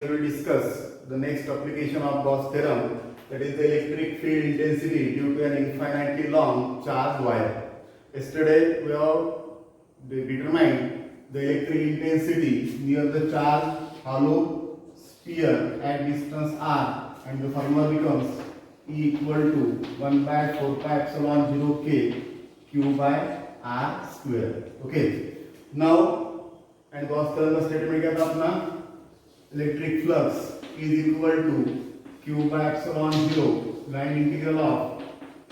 We will discuss the next application of Gauss theorem, that is the electric field intensity due to an infinitely long charged wire. Yesterday we have determined the electric intensity near the charged hollow sphere at distance r, and the formula becomes E equal to 1 by 4 pi epsilon 0 k q by r square. Okay. Now and Gauss theorem का statement क्या था अपना? Electric flux is equal to q by epsilon 0 line integral of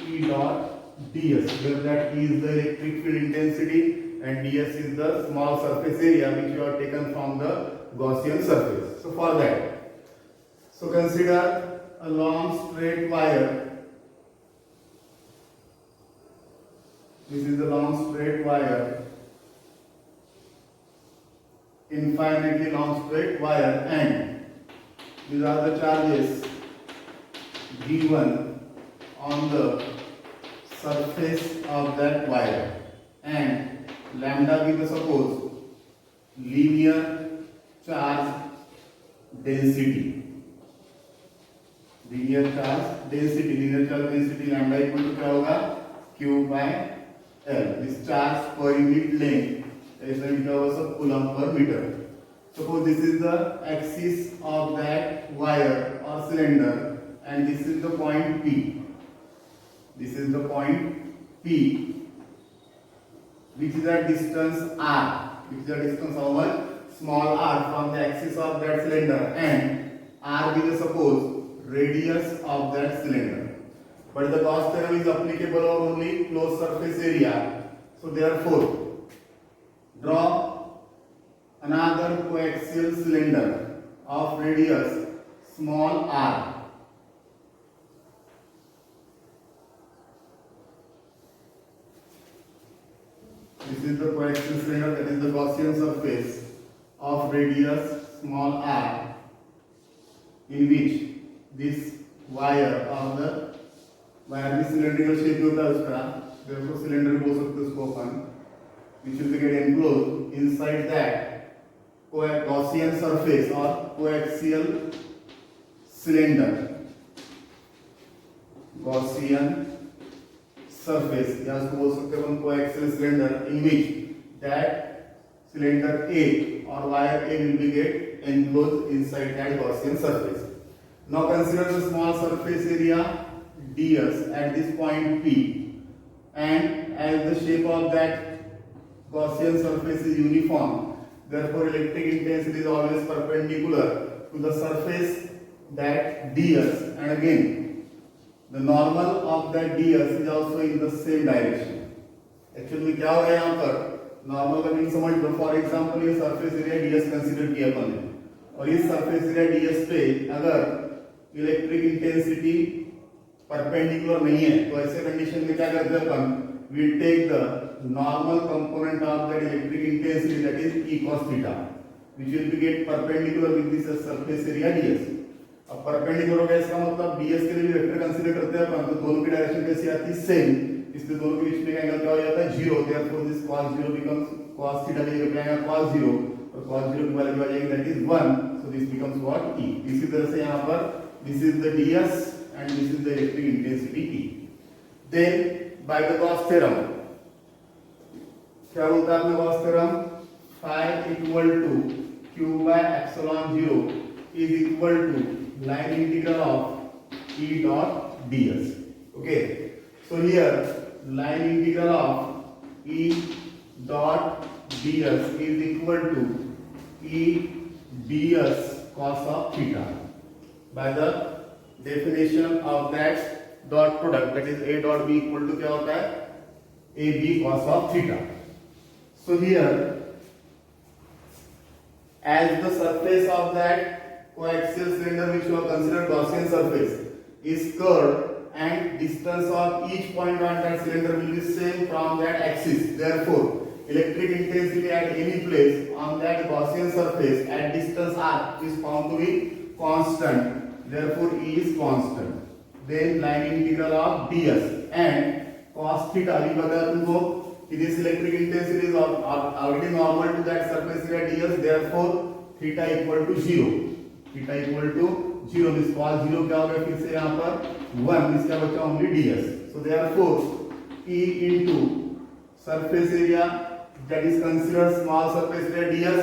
E dot ds, where that E is the electric field intensity and ds is the small surface area which you have taken from the Gaussian surface. So for that, so consider a long straight wire. This is a long straight wire, infinitely long straight wire, and these are the charges V1 on the surface of that wire, and lambda be the suppose linear charge density. Linear charge density lambda equal to क्या होगा? Q by L. This charge per unit length is coulomb per meter. Suppose this is the axis of that wire or cylinder, and this is the point P. This is the point P, which is a distance r, which is a distance of one small r from the axis of that cylinder, and r be the suppose radius of that cylinder. But the Gauss theorem is applicable on only closed surface area. So therefore, draw another coaxial cylinder of radius small r. This is the coaxial cylinder, that is the Gaussian surface of radius small r, in which this wire of the wire भी cylindrical shape होता है उसका, therefore cylinder बोल सकते हैं उसको अपन, which will get enclosed inside that Gaussian surface or coaxial cylinder. Gaussian surface, या उसको बोल सकते हैं अपन coaxial cylinder, in which that cylinder A or wire A will be get enclosed inside that Gaussian surface. Now consider the small surface area ds at this point P, and as the shape of that Gaussian surface is uniform, therefore electric intensity is always perpendicular to the surface that ds, and again the normal of that ds is also in the same direction. Actually क्या हो रहा है यहाँ पर? Normal का mean समझ लो. For example ये surface area ds consider किया अपन ने, और इस सरफेस एरिया ds पे अगर इलेक्ट्रिक इंटेंसिटी परपेंडिकुलर नहीं है, तो ऐसे कंडीशन में क्या करते हैं अपन? We take the normal component of that electric intensity, that is E cos theta, which will be get perpendicular with this surface area ds. अब परपेंडिकुलर का इसका मतलब ds के लिए भी वेक्टर कंसीडर करते हैं अपन, तो दोनों की डायरेक्शन कैसी आती है? सेम. इसलिए दोनों के बीच में का एंगल क्या हो जाता है? 0. Therefore this cos 0 becomes cos theta की जगह क्या आएगा? cos 0, और cos 0 की वैल्यू आ जाएगी that is 1. So this becomes what? E. इसी तरह से यहाँ पर this is the ds and this is the electric intensity E. Then by the Gauss theorem, क्या बोलता है अपने Gauss theorem? phi equal to q by epsilon 0 is equal to line integral of E dot ds. Okay, so here line integral of E dot ds is equal to E ds cos of theta, by the definition of that dot product, that is a dot b equal to क्या होता है? ab cos of theta. So here, as the surface of that coaxial cylinder which you have considered Gaussian surface is curved, and distance of each point on that cylinder will be same from that axis, therefore electric intensity at any place on that Gaussian surface at distance r is found to be constant. Therefore E is constant. Then line integral of ds, and cos theta अभी बताया तुमको this electric intensity is already normal to that surface area ds, therefore theta equal to 0. Theta equal to 0, this cos 0 क्या हो गया फिर से यहाँ पर 1, इसका बचा only ds. So therefore E into surface area that is considered small surface area ds,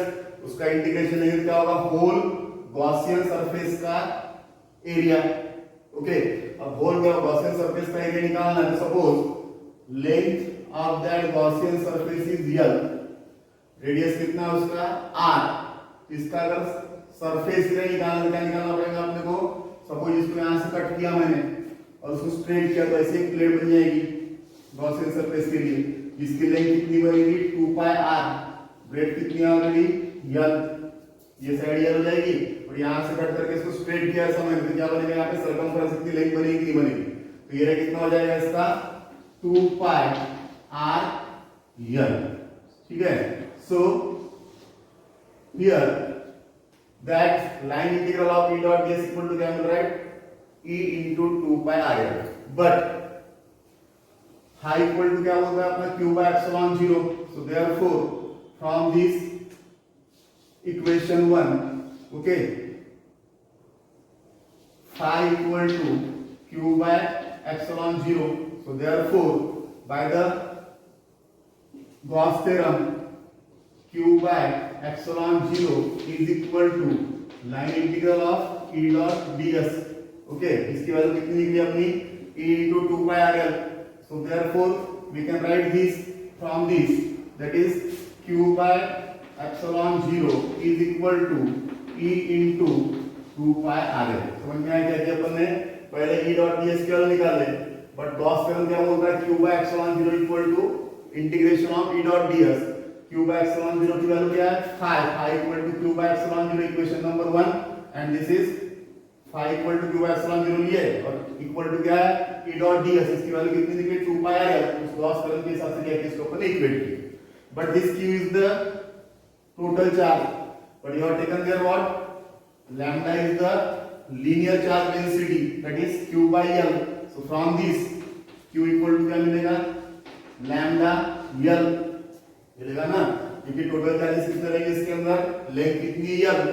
उसका इंटीग्रेशन लेंगे क्या होगा, होल गॉसियन सरफेस का एरिया. ओके, अब होल गॉसियन सरफेस का एरिया निकालना है. Suppose length of that Gaussian surface is l, radius कितना है उसका r. इसका अगर सरफेस एरिया निकालना, क्या निकालना पड़ेगा अपने को. सपोज इसको यहां से कट किया मैंने और उसको स्ट्रेट किया तो ऐसे एक प्लेट बन जाएगी गॉसियन सरफेस के लिए, जिसकी लेंथ कितनी बनेगी 2 पाई r. ब्रेड कितनी ऑलरेडी l, ये साइड l हो जाएगी और यहां से कट करके इसको स्ट्रेट किया ऐसा मैंने, तो क्या बनेगा यहाँ पे सर्कमफ्रेंस इतनी लेंथ बनेगी नहीं बनेगी. तो ये कितना हो जाएगा इसका 2 पाई r l. ठीक है. So here that line integral of E dot ds equal to क्या मिल रहा है, E into 2 pi r l. But phi equal to क्या बोलता है अपना q by epsilon 0. So therefore from this equation 1, okay, phi equal to q by epsilon 0. So therefore by the Gauss theorem, q by epsilon 0 is equal to line integral of E dot ds. Okay, इसकी value कितनी निकली अपनी E into 2 pi r l. So therefore we can write this from this, that is q by epsilon 0 is equal to E into 2 pi r l. समझ में आया क्या अपन ने पहले E dot ds की वैल्यू निकाले, बट गॉस थ्योरम क्या बोलता है, q by epsilon 0 equal to integration of E dot ds. q by epsilon 0 की वैल्यू क्या है, phi. phi equal to q by epsilon 0, equation number 1, and this is phi equal to q by epsilon 0 लिए और equal to क्या है E dot ds. इसकी value कितनी निकली 2 pi r l. उस गॉस थ्योरम के हिसाब से क्या किया, इसको अपन ने इक्वेट किया. But this q is the total charge, but you have taken there what, lambda is the linear charge density, that is q by l. So from this q equal to क्या मिलेगा, lambda l मिलेगा ना, क्योंकि total charges कितने रहेंगे इसके अंदर, length कितनी है l,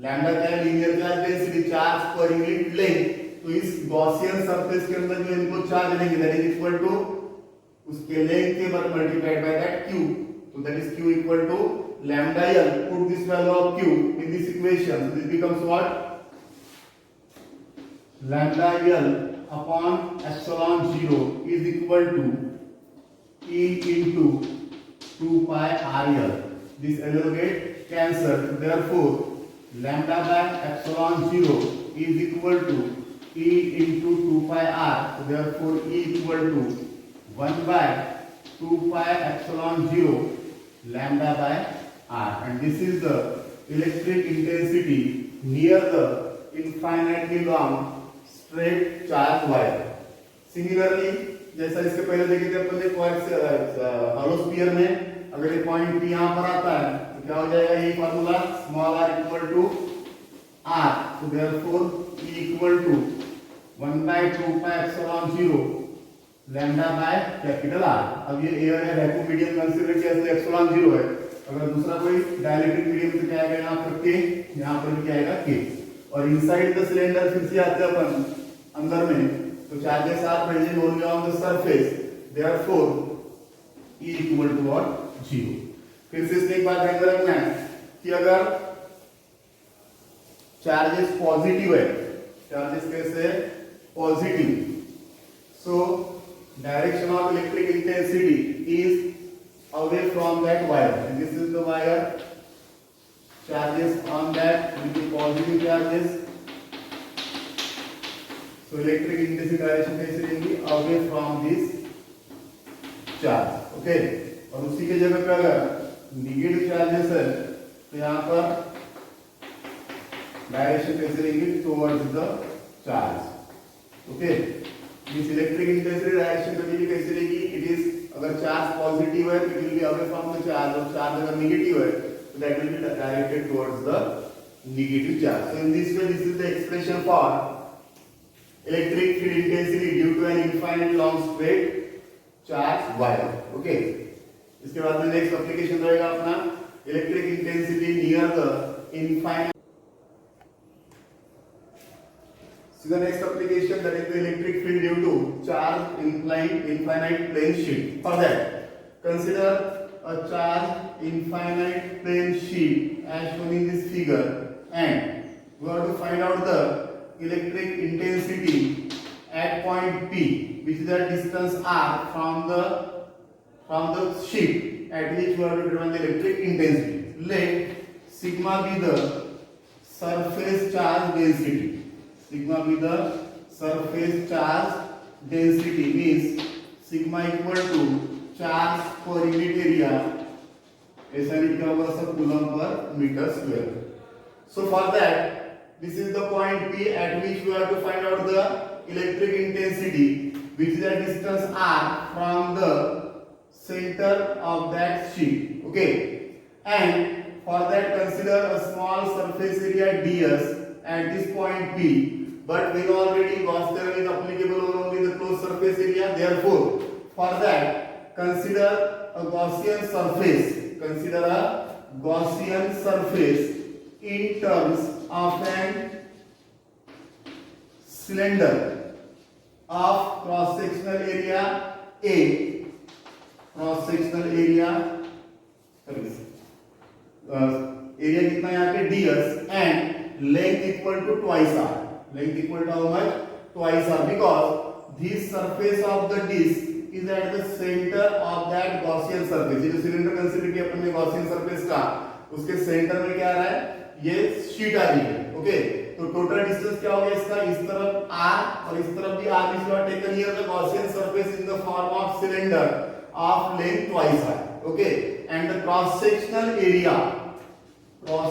लैम्डा क्या है, linear charge density, charge per unit length. तो इस गॉसियन सरफेस के अंदर जो इनको चार्ज रहेंगे दैट इज इक्वल टू उसके लेंथ के बाद मल्टीप्लाइड बाय दैट q. तो that is q equal to lambda l. Put this value of q in this equation, so this becomes what, lambda l upon epsilon 0 is equal to E into 2 pi r l. This l will get cancelled. Therefore lambda by epsilon 0 is equal to E into 2 pi r. So therefore E equal to 1 by 2 pi epsilon 0 lambda by r. And this is the electric intensity near the infinitely long straight charge wire. Similarly, जैसा इसके पहले देखे थे अपन ने hollow sphere में, अगर ये point P यहाँ पर आता है तो क्या हो जाएगा, ये formula small r equal to r. So therefore E equal to 1 by 2 pi epsilon 0 lambda by capital R. अब ये एयर है, वैक्यूम मीडियम कंसीडर किया तो epsilon 0 है. अगर दूसरा कोई डाइलेक्ट्रिक मीडियम से क्या आएगा यहाँ पर K, यहाँ पर भी क्या आएगा K. और इनसाइड द सिलेंडर फिर से आते हैं अपन अंदर में, तो charges are present only on the surface, therefore E equal to what, 0. फिर से इसमें एक बात ध्यान रखना है कि अगर चार्जेस पॉजिटिव है, चार्जेस कैसे positive, so direction of electric intensity is away from that wire, and this is the wire, charges on that will be positive charges. So electric intensity direction कैसे रहेंगी, away from this charge. Okay, और उसी के जगह पे अगर negative charges है तो यहाँ पर डायरेक्शन कैसे रहेंगी, towards the charge. Okay, this electric intensity direction कभी कैसे रहेगी, it is अगर चार्ज पॉजिटिव है तो it will be away from the charge, और चार्ज अगर नेगेटिव है तो that will be directed towards the negative charge. So in this way this is the expression for electric field intensity due to an infinite long straight charge wire. Okay, इसके बाद में next application रहेगा अपना electric intensity near the infinite. See the next application, that is the electric field due to charge infinite plane sheet. For that, consider a charge infinite plane sheet as shown in this figure, and we have to find out the electric intensity at point P, which is the distance r from the sheet at which we have to determine the electric intensity. Let sigma be the surface charge density. Sigma be the surface charge density, means sigma equal to charge per unit area, ऐसा लिखा हुआ सब coulomb पर metre square. So for that, this is the point P at which we have to find out the electric intensity, which is a distance r from the center of that sheet. Okay, and for that consider a small surface area ds at this point P. But we know already Gauss theorem is applicable on only the closed surface area. Therefore, for that, consider a Gaussian surface. Consider a Gaussian surface in terms of an cylinder of cross-sectional area A. Cross-sectional area. Area कितना यहाँ पे ds and length equal to twice r. Length equal to how much? Twice r, because this surface of the disc is at the center of that Gaussian surface. ये जो cylinder consider किया अपन ने Gaussian surface का, उसके centre में क्या आ रहा है? ये शीट आ रही है. ओके, तो टोटल डिस्टेंस क्या हो गया इसका? इस तरफ r और इस तरफ भी r, which we have taken here the Gaussian surface in the form of cylinder of length twice r. Okay, and the cross sectional area of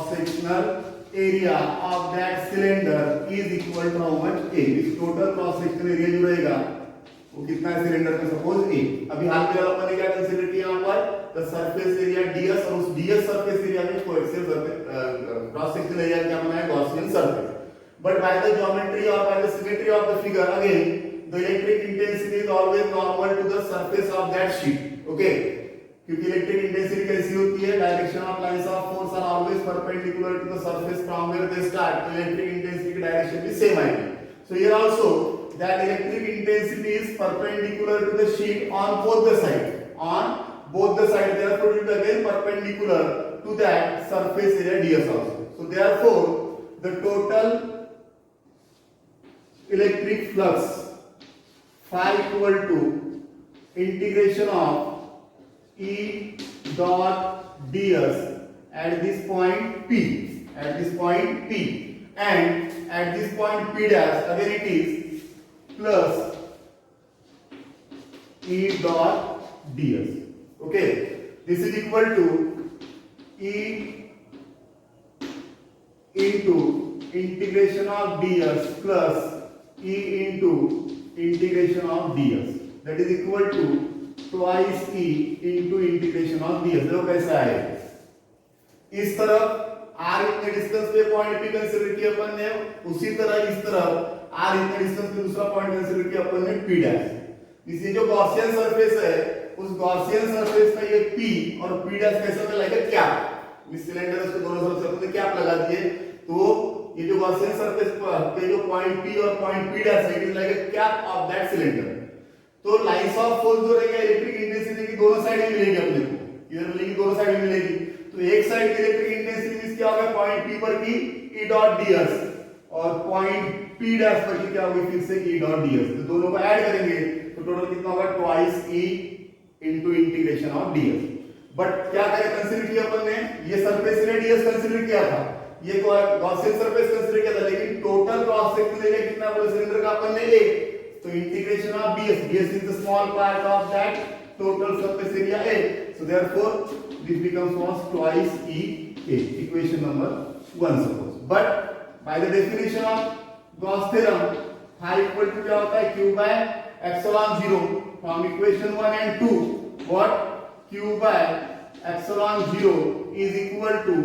that cylinder is equal to how much? A. इस total cross sectional area जो रहेगा वो कितना है cylinder का? Suppose A. अभी हाल फिलहाल अपन ने क्या कंसीडर किया यहाँ पर? द सरफेस एरिया ds, और उस ds सरफेस एरिया में कोएक्सियल क्रॉस सेक्शनल एरिया क्या बना है? Gaussian surface. But by the geometry और by the symmetry of the figure, again the electric intensity is always normal to the surface of that sheet. Okay, क्योंकि electric intensity कैसी होती है? Direction of lines of force are always perpendicular to the surface from where they start. तो electric intensity की direction भी same आएगी. सो here also that electric intensity is perpendicular to the sheet on both the side. On both the sides, therefore it is again perpendicular to that surface area ds also. So therefore the total electric flux phi equal to integration of E dot ds at this point P, and at this point P dash, again it is plus E dot ds. Okay, this is equal to E into integration of ds plus E into integration of ds, that is equal to twice E into integration of ds. देखो कैसा है? इस तरफ r इतने distance पे point P consider किया अपन ने, उसी तरह इस तरफ r इतने डिस्टेंस पे दूसरा पॉइंट कंसीडर किया अपन ने P डैश. इसी जो गॉसियन सरफेस है, उस गॉसियन सरफेस में ये P और P डैश कैसे होता है? Like a cap. इस सिलेंडर उसके दोनों तरफ से अपन ने कैप लगा दिए, तो ये जो गॉसियन सरफेस पे जो पॉइंट P और पॉइंट P डैश है, it is like a cap of that cylinder. तो लाइंस ऑफ फोर्स जो रहेगा इलेक्ट्रिक इंटेंसिटी की दोनों साइड में मिलेगी अपने को. इधर मिलेगी, दोनों साइड में मिलेगी. तो एक साइड की इलेक्ट्रिक इंटेंसिटी मींस क्या होगा? पॉइंट P पर की E डॉट ds, और पॉइंट P डैश पर की क्या होगी? फिर से E डॉट ds. तो दोनों को ऐड करेंगे तो टोटल कितना होगा? Twice E into integration of ds. But क्या करें? कंसीडर किया अपन ने ये सरफेस एरिया ds कंसीडर किया था, ये गॉसियन सरफेस कंसीडर किया था, लेकिन टोटल क्रॉस सेक्शनल एरिया कितना बोले सिलेंडर का अपन ने? 1. तो integration of ds is the small part of that total surface area A. So therefore this becomes was twice E A. Equation number 1 suppose. But by the definition of Gauss theorem, phi equal to क्या होता है? Q by epsilon 0. From equation 1 and 2, what? Q by epsilon 0 is equal to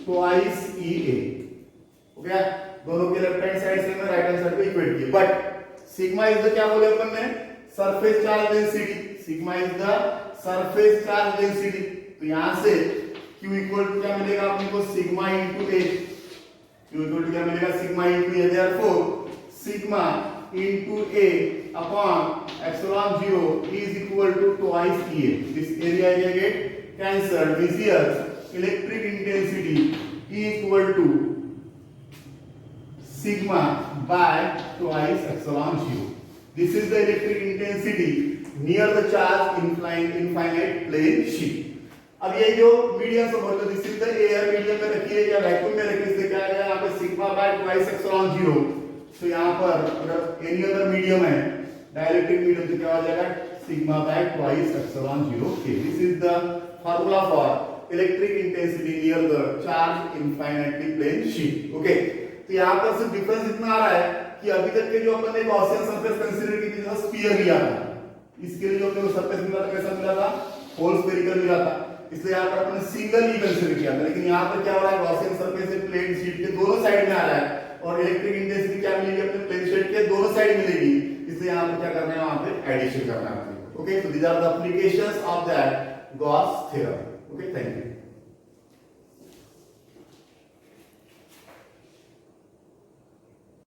twice EA. Okay? दोनों के left hand side से right hand side को equate किए. But sigma is the क्या बोले अपन ने? Surface charge density. Sigma is the surface charge density. तो यहां से Q इक्वल टू क्या मिलेगा अपने को? Sigma into A. Q equal to क्या मिलेगा? Sigma into A. Therefore sigma into A upon epsilon 0 is equal to twice EA. This area get cancelled. This here electric intensity E equal to sigma by twice epsilon 0. This is the electric intensity near the charge infinite plane sheet. अब ये जो medium समझ लो, this is the air, medium में रखिए या vacuum में रखिए, इससे क्या आएगा यहाँ पे सिग्मा बाय ट्वाइस एप्सिलॉन 0. तो यहाँ पर अगर एनी अदर मीडियम है, डाइलेक्ट्रिक मीडियम, तो क्या हो जाएगा sigma bye twice epsilon 0 K. This is the formula for electric intensity near the charge infinitely plane sheet. Okay, तो यहाँ पर सिर्फ डिफरेंस इतना आ रहा है कि अभी तक के जो अपन ने गॉसियन सरफेस कंसीडर की थी, जैसा स्फीयर लिया था, इसके लिए जो अपने को सरफेस मिला था कैसा मिला था, होल स्फेरिकल मिला था, इसलिए यहाँ पर अपन ने सिंगल ही कंसीडर किया था. लेकिन यहाँ पर क्या हो रहा है, गॉसियन सरफेस से प्लेन शीट के दोनों साइड में आ रहा है और इलेक्ट्रिक इंटेंसिटी क्या मिलेगी अपने प्लेन शीट के दोनों साइड मिलेगी, इसलिए यहाँ पर क्या करना है, वहां पे एडिशन करना है. Okay, so these are the applications of that Gauss theorem. Okay, thank you.